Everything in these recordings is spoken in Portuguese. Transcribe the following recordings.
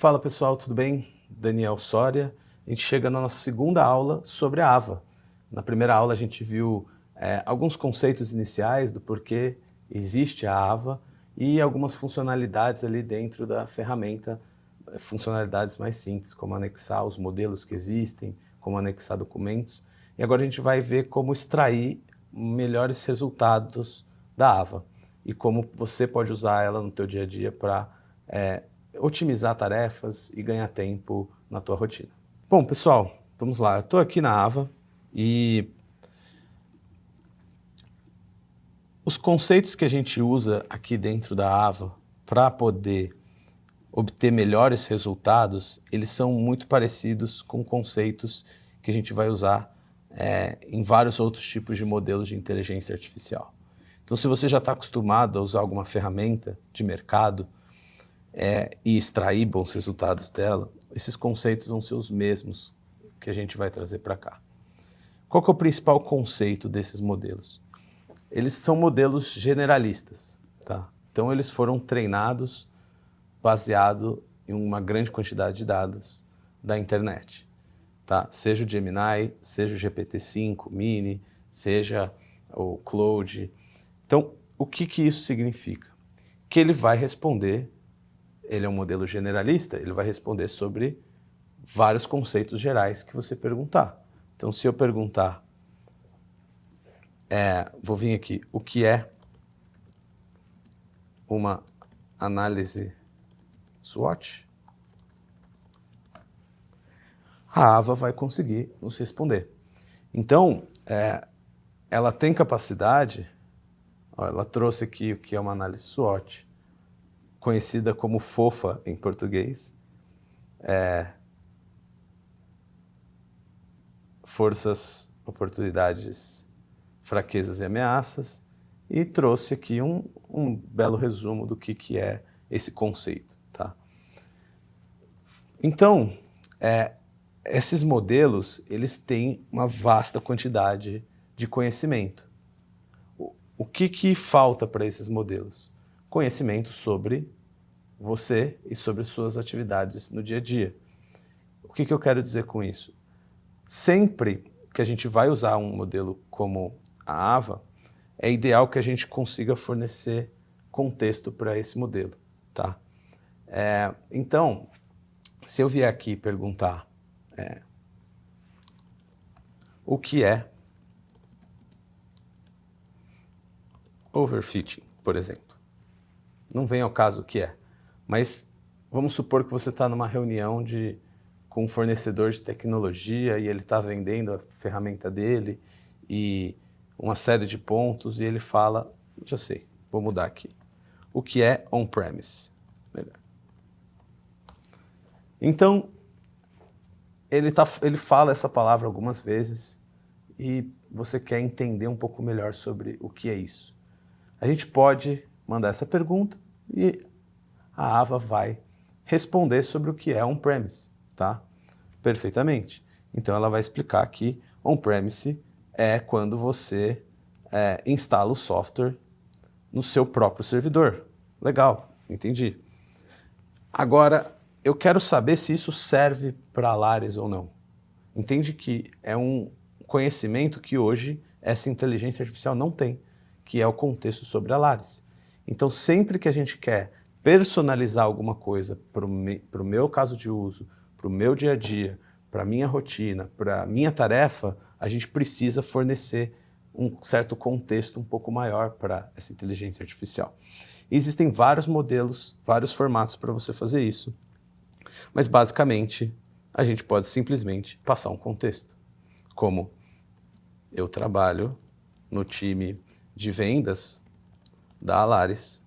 Fala pessoal, tudo bem? Daniel Soria. A gente chega na nossa segunda aula sobre a AVA. Na primeira aula a gente viu alguns conceitos iniciais do porquê existe a AVA e algumas funcionalidades ali dentro da ferramenta, funcionalidades mais simples, como anexar os modelos que existem, como anexar documentos. E agora a gente vai ver como extrair melhores resultados da AVA e como você pode usar ela no teu dia a dia para otimizar tarefas e ganhar tempo na tua rotina. Bom, pessoal, vamos lá. Eu estou aqui na AVA e os conceitos que a gente usa aqui dentro da AVA para poder obter melhores resultados, eles são muito parecidos com conceitos que a gente vai usar em vários outros tipos de modelos de inteligência artificial. Então, se você já está acostumado a usar alguma ferramenta de mercado, e extrair bons resultados dela, esses conceitos vão ser os mesmos que a gente vai trazer para cá. Qual que é o principal conceito desses modelos? Eles são modelos generalistas, tá? Então eles foram treinados baseado em uma grande quantidade de dados da internet, tá? Seja o Gemini, seja o GPT-5 Mini, seja o Claude. Então, o que isso significa? Que ele vai responder. Ele é um modelo generalista, ele vai responder sobre vários conceitos gerais que você perguntar. Então, se eu perguntar, vou vir aqui, o que é uma análise SWOT? A AVA vai conseguir nos responder. Então, ela tem capacidade, ela trouxe aqui o que é uma análise SWOT, conhecida como FOFA em português, forças, oportunidades, fraquezas e ameaças, e trouxe aqui um belo resumo do que é esse conceito. Tá? Então, esses modelos, eles têm uma vasta quantidade de conhecimento. O que falta para esses modelos? Conhecimento sobre você e sobre suas atividades no dia a dia. O que eu quero dizer com isso? Sempre que a gente vai usar um modelo como a AVA, é ideal que a gente consiga fornecer contexto para esse modelo. Tá? Então, se eu vier aqui perguntar o que é overfitting, por exemplo. Não vem ao caso o que é, mas vamos supor que você está numa reunião com um fornecedor de tecnologia e ele está vendendo a ferramenta dele e uma série de pontos e ele fala, já sei, vou mudar aqui. O que é on-premise? Melhor. Então, ele fala essa palavra algumas vezes e você quer entender um pouco melhor sobre o que é isso. A gente pode mandar essa pergunta e a AVA vai responder sobre o que é on-premise, tá? Perfeitamente. Então ela vai explicar que on-premise é quando você instala o software no seu próprio servidor. Legal, entendi. Agora, eu quero saber se isso serve para a Lares ou não. Entende que é um conhecimento que hoje essa inteligência artificial não tem, que é o contexto sobre a Lares. Então, sempre que a gente quer personalizar alguma coisa para o meu caso de uso, para o meu dia a dia, para a minha rotina, para a minha tarefa, a gente precisa fornecer um certo contexto um pouco maior para essa inteligência artificial. E existem vários modelos, vários formatos para você fazer isso, mas basicamente a gente pode simplesmente passar um contexto, como eu trabalho no time de vendas da Alaris,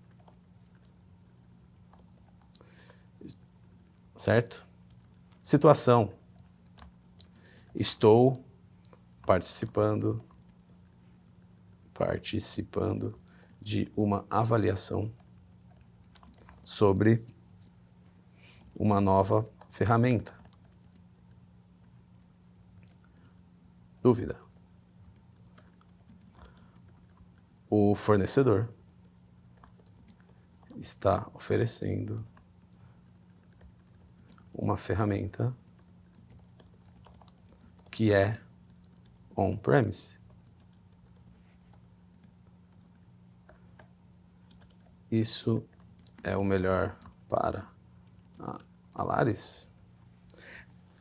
certo? Situação, estou participando de uma avaliação sobre uma nova ferramenta. Dúvida. O fornecedor está oferecendo uma ferramenta que é on-premise. Isso é o melhor para a Laris.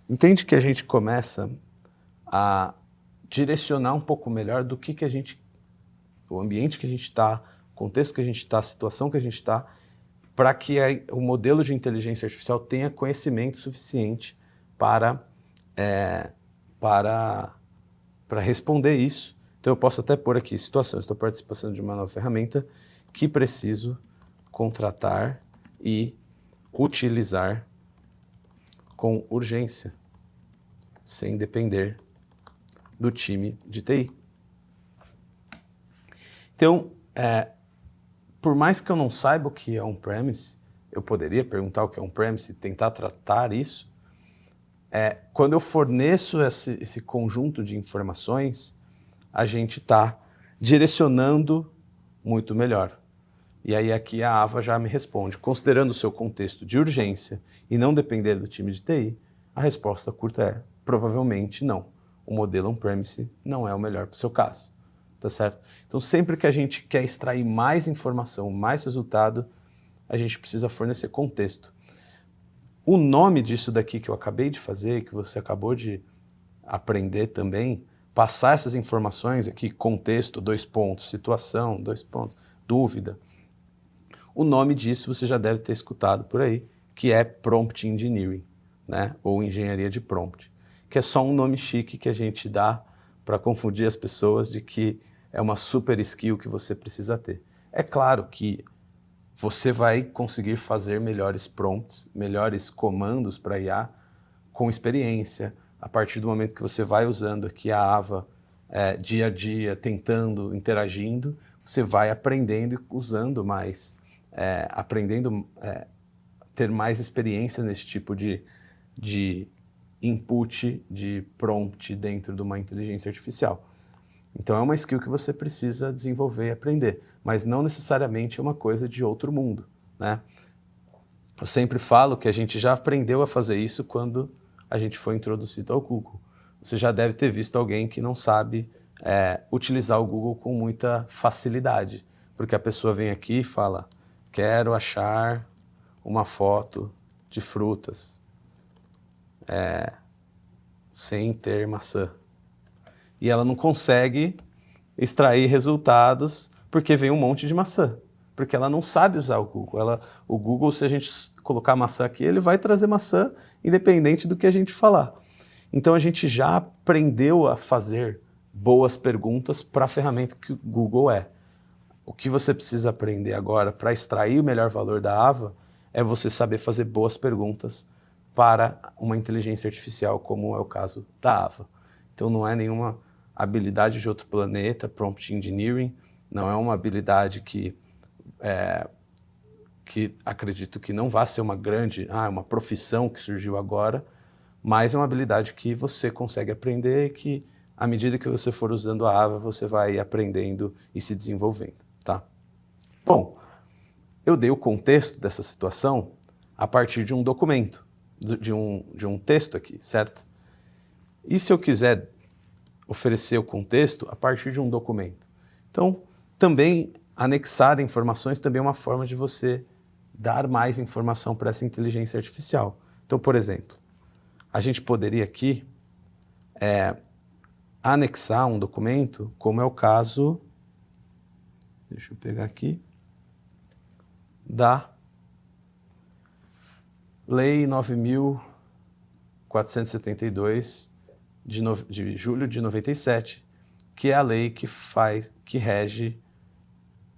Entende que a gente começa a direcionar um pouco melhor do que a gente, o ambiente que a gente está, o contexto que a gente está, a situação que a gente está, para que o modelo de inteligência artificial tenha conhecimento suficiente para responder isso. Então eu posso até pôr aqui, situação, estou participando de uma nova ferramenta que preciso contratar e utilizar com urgência, sem depender do time de TI. Então, por mais que eu não saiba o que é on-premise, eu poderia perguntar o que é on-premise e tentar tratar isso. Quando eu forneço esse conjunto de informações, a gente está direcionando muito melhor. E aí aqui a Ava já me responde, considerando o seu contexto de urgência e não depender do time de TI, a resposta curta é provavelmente não. O modelo on-premise não é o melhor para o seu caso, tá certo? Então sempre que a gente quer extrair mais informação, mais resultado, a gente precisa fornecer contexto. O nome disso daqui que eu acabei de fazer, que você acabou de aprender também, passar essas informações aqui, contexto, 2 pontos, situação, 2 pontos, dúvida. O nome disso você já deve ter escutado por aí, que é Prompt Engineering, né? Ou Engenharia de Prompt, que é só um nome chique que a gente dá para confundir as pessoas de que é uma super skill que você precisa ter. É claro que você vai conseguir fazer melhores prompts, melhores comandos para IA com experiência, a partir do momento que você vai usando aqui a Ava dia a dia, tentando, interagindo, você vai aprendendo e usando mais, ter mais experiência nesse tipo de input, de prompt dentro de uma inteligência artificial. Então é uma skill que você precisa desenvolver e aprender, mas não necessariamente é uma coisa de outro mundo, né? Eu sempre falo que a gente já aprendeu a fazer isso quando a gente foi introduzido ao Google. Você já deve ter visto alguém que não sabe utilizar o Google com muita facilidade, porque a pessoa vem aqui e fala, quero achar uma foto de frutas sem ter maçã. E ela não consegue extrair resultados porque vem um monte de maçã, porque ela não sabe usar o Google. O Google, se a gente colocar maçã aqui, ele vai trazer maçã independente do que a gente falar. Então a gente já aprendeu a fazer boas perguntas para a ferramenta que o Google é. O que você precisa aprender agora para extrair o melhor valor da Ava é você saber fazer boas perguntas para uma inteligência artificial, como é o caso da Ava. Então não é nenhuma habilidade de outro planeta, Prompt Engineering, não é uma habilidade que acredito que não vai ser uma grande, uma profissão que surgiu agora, mas é uma habilidade que você consegue aprender e que, à medida que você for usando a Ava, você vai aprendendo e se desenvolvendo, tá? Bom, eu dei o contexto dessa situação a partir de um documento, de um texto aqui, certo? E se eu quiser oferecer o contexto a partir de um documento? Então, também anexar informações também é uma forma de você dar mais informação para essa inteligência artificial. Então, por exemplo, a gente poderia aqui anexar um documento, como é o caso, deixa eu pegar aqui, da Lei 9.472 de julho de 97, que é a lei que rege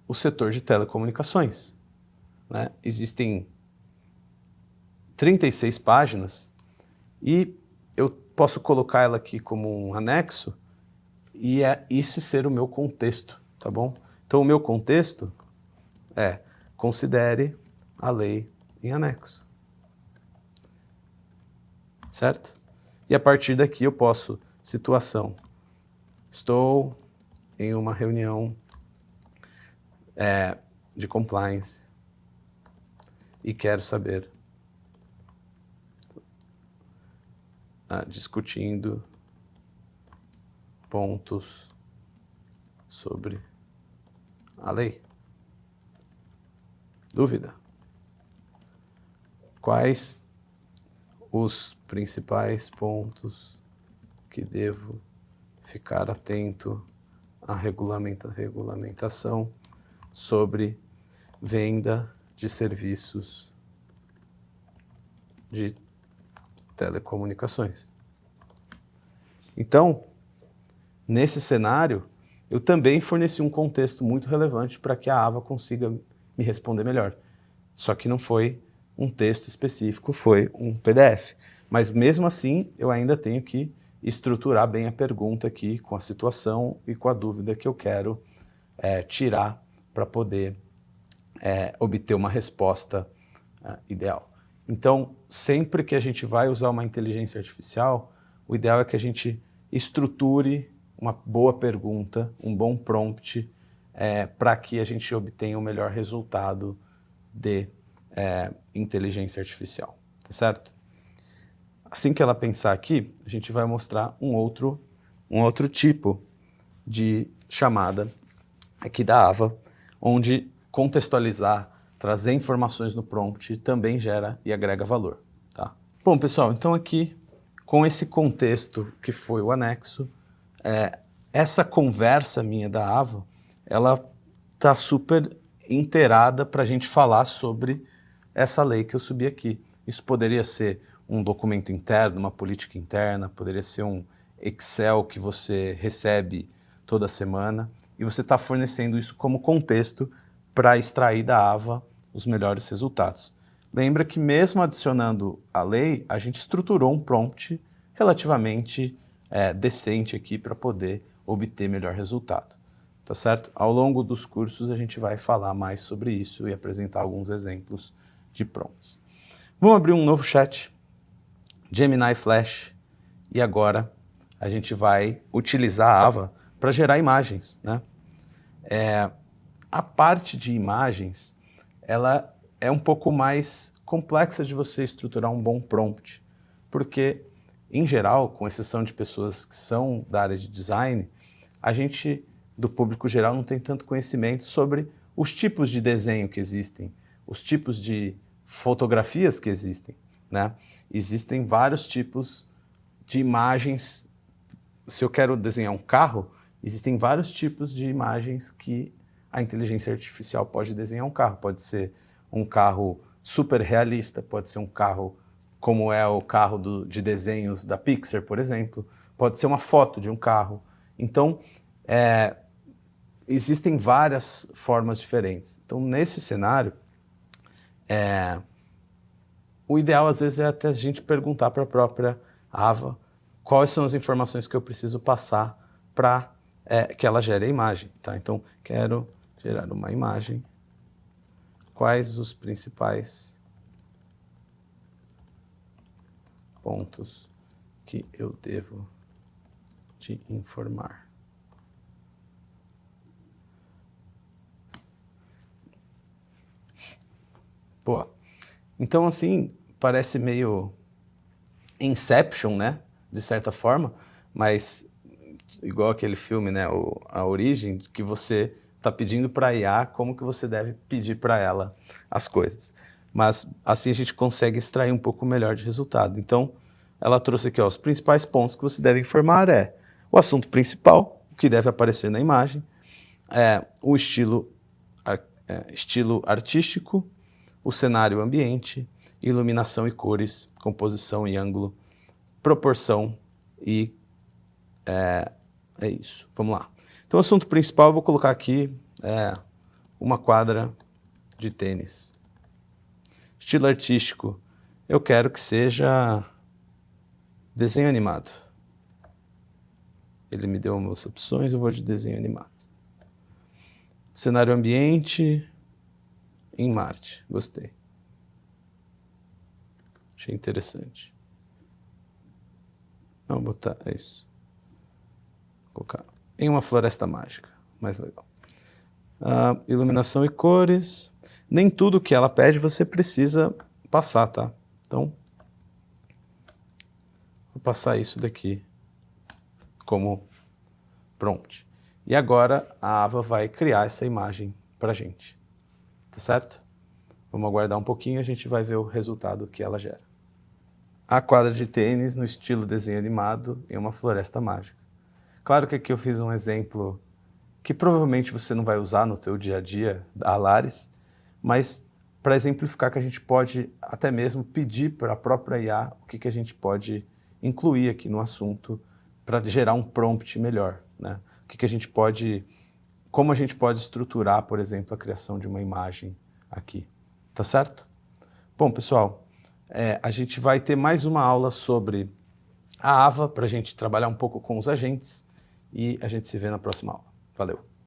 o setor de telecomunicações, né? Existem 36 páginas e eu posso colocar ela aqui como um anexo e esse ser o meu contexto, tá bom? Então o meu contexto é considere a lei em anexo, certo? E a partir daqui eu posso, situação, estou em uma reunião de compliance e quero saber discutindo pontos sobre a lei. Dúvida? Quais os principais pontos que devo ficar atento à regulamentação sobre venda de serviços de telecomunicações? Então, nesse cenário, eu também forneci um contexto muito relevante para que a Ava consiga me responder melhor. Só que não foi um texto específico, foi um PDF. Mas mesmo assim, eu ainda tenho que estruturar bem a pergunta aqui com a situação e com a dúvida que eu quero tirar para poder obter uma resposta ideal. Então, sempre que a gente vai usar uma inteligência artificial, o ideal é que a gente estruture uma boa pergunta, um bom prompt, para que a gente obtenha o melhor resultado de inteligência artificial, tá certo? Assim que ela pensar aqui, a gente vai mostrar um outro tipo de chamada aqui da Ava, onde contextualizar, trazer informações no prompt também gera e agrega valor, tá? Bom, pessoal, então aqui, com esse contexto que foi o anexo, essa conversa minha da Ava, ela tá super inteirada para a gente falar sobre essa lei que eu subi aqui. Isso poderia ser um documento interno, uma política interna, poderia ser um Excel que você recebe toda semana e você está fornecendo isso como contexto para extrair da Ava os melhores resultados. Lembra que mesmo adicionando a lei, a gente estruturou um prompt relativamente decente aqui para poder obter melhor resultado, tá certo? Ao longo dos cursos a gente vai falar mais sobre isso e apresentar alguns exemplos de prompts. Vamos abrir um novo chat, Gemini Flash, e agora a gente vai utilizar a Ava para gerar imagens, né? A parte de imagens, ela é um pouco mais complexa de você estruturar um bom prompt, porque, em geral, com exceção de pessoas que são da área de design, a gente, do público geral, não tem tanto conhecimento sobre os tipos de desenho que existem, os tipos de fotografias que existem, né? Existem vários tipos de imagens. Se eu quero desenhar um carro, existem vários tipos de imagens que a inteligência artificial pode desenhar um carro. Pode ser um carro super realista, pode ser um carro como é o carro de desenhos da Pixar, por exemplo, pode ser uma foto de um carro. Então, existem várias formas diferentes. Então, nesse cenário, o ideal às vezes é até a gente perguntar para a própria Ava quais são as informações que eu preciso passar para que ela gere a imagem, tá? Então, quero gerar uma imagem. Quais os principais pontos que eu devo te informar? Boa. Então, assim, parece meio Inception, né? De certa forma, mas igual aquele filme, né? A Origem, que você está pedindo para a IA como que você deve pedir para ela as coisas. Mas assim a gente consegue extrair um pouco melhor de resultado. Então, ela trouxe aqui, ó, os principais pontos que você deve informar o assunto principal, o que deve aparecer na imagem, o estilo artístico, o cenário ambiente, iluminação e cores, composição e ângulo, proporção e é isso. Vamos lá. Então, o assunto principal, eu vou colocar aqui uma quadra de tênis. Estilo artístico, eu quero que seja desenho animado. Ele me deu umas opções, eu vou de desenho animado. Cenário ambiente em Marte, gostei. Achei interessante. Vamos botar isso. Vou colocar em uma floresta mágica, mais legal. Iluminação e cores. Nem tudo que ela pede você precisa passar, tá? Então, vou passar isso daqui como prompt. E agora a Ava vai criar essa imagem para a gente, tá certo? Vamos aguardar um pouquinho e a gente vai ver o resultado que ela gera. A quadra de tênis no estilo desenho animado em uma floresta mágica. Claro que aqui eu fiz um exemplo que provavelmente você não vai usar no teu dia a dia, da Alaris, mas para exemplificar que a gente pode até mesmo pedir para a própria IA o que a gente pode incluir aqui no assunto para gerar um prompt melhor, né? O que a gente pode, como a gente pode estruturar, por exemplo, a criação de uma imagem aqui, tá certo? Bom, pessoal, a gente vai ter mais uma aula sobre a Ava para a gente trabalhar um pouco com os agentes e a gente se vê na próxima aula. Valeu!